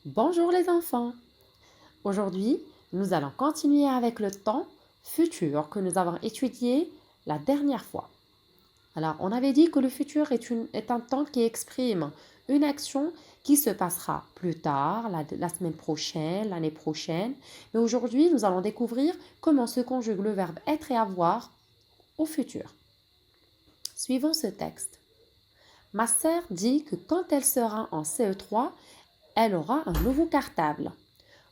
Bonjour les enfants. Aujourd'hui, nous allons continuer avec le temps futur que nous avons étudié la dernière fois. Alors, on avait dit que le futur est un temps qui exprime une action qui se passera plus tard, la semaine prochaine, l'année prochaine. Mais aujourd'hui, nous allons découvrir comment se conjugue le verbe être et avoir au futur. Suivons ce texte. Ma sœur dit que quand elle sera en CE3, elle aura un nouveau cartable.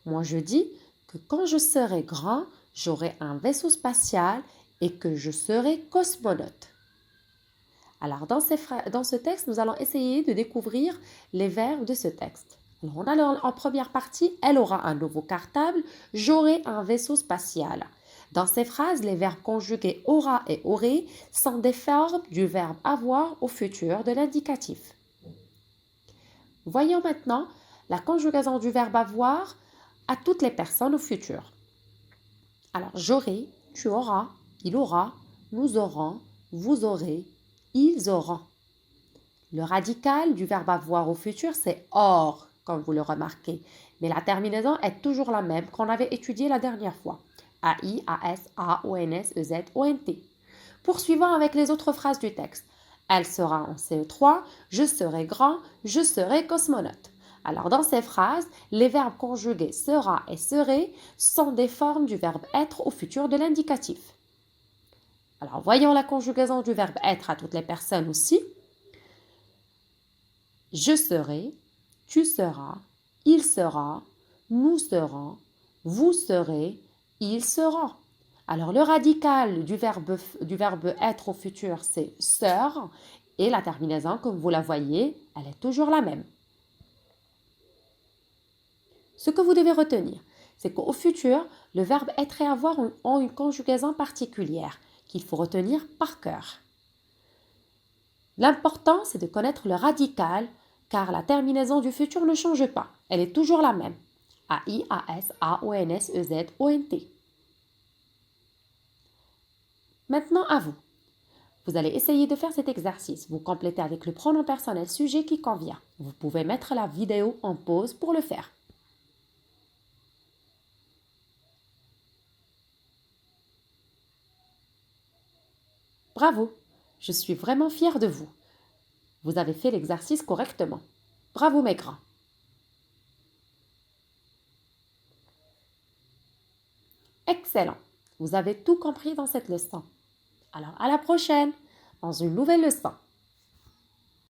Moi, je dis que quand je serai grand, j'aurai un vaisseau spatial et que je serai cosmonaute. Alors, dans ce texte, nous allons essayer de découvrir les verbes de ce texte. Alors, on a en première partie, elle aura un nouveau cartable, j'aurai un vaisseau spatial. Dans ces phrases, les verbes conjugués aura et aurait sont des formes du verbe avoir au futur de l'indicatif. Voyons maintenant la conjugaison du verbe avoir à toutes les personnes au futur. Alors, j'aurai, tu auras, il aura, nous aurons, vous aurez, ils auront. Le radical du verbe avoir au futur, c'est or, comme vous le remarquez. Mais la terminaison est toujours la même qu'on avait étudiée la dernière fois. AI, AS, A, ONS, EZ, ONT. Poursuivons avec les autres phrases du texte. Elle sera en CE3, je serai grand, je serai cosmonaute. Alors dans ces phrases, les verbes conjugués sera et serait sont des formes du verbe être au futur de l'indicatif. Alors voyons la conjugaison du verbe être à toutes les personnes aussi. Je serai, tu seras, il sera, nous serons, vous serez, il sera. Alors le radical du verbe être au futur, c'est sera et la terminaison, comme vous la voyez, elle est toujours la même. Ce que vous devez retenir, c'est qu'au futur, le verbe être et avoir ont une conjugaison particulière qu'il faut retenir par cœur. L'important, c'est de connaître le radical car la terminaison du futur ne change pas. Elle est toujours la même. AI, AS, A, ONS, EZ, ONT. Maintenant, à vous. Vous allez essayer de faire cet exercice. Vous complétez avec le pronom personnel sujet qui convient. Vous pouvez mettre la vidéo en pause pour le faire. Bravo! Je suis vraiment fière de vous. Vous avez fait l'exercice correctement. Bravo mes grands. Excellent. Vous avez tout compris dans cette leçon. Alors à la prochaine dans une nouvelle leçon.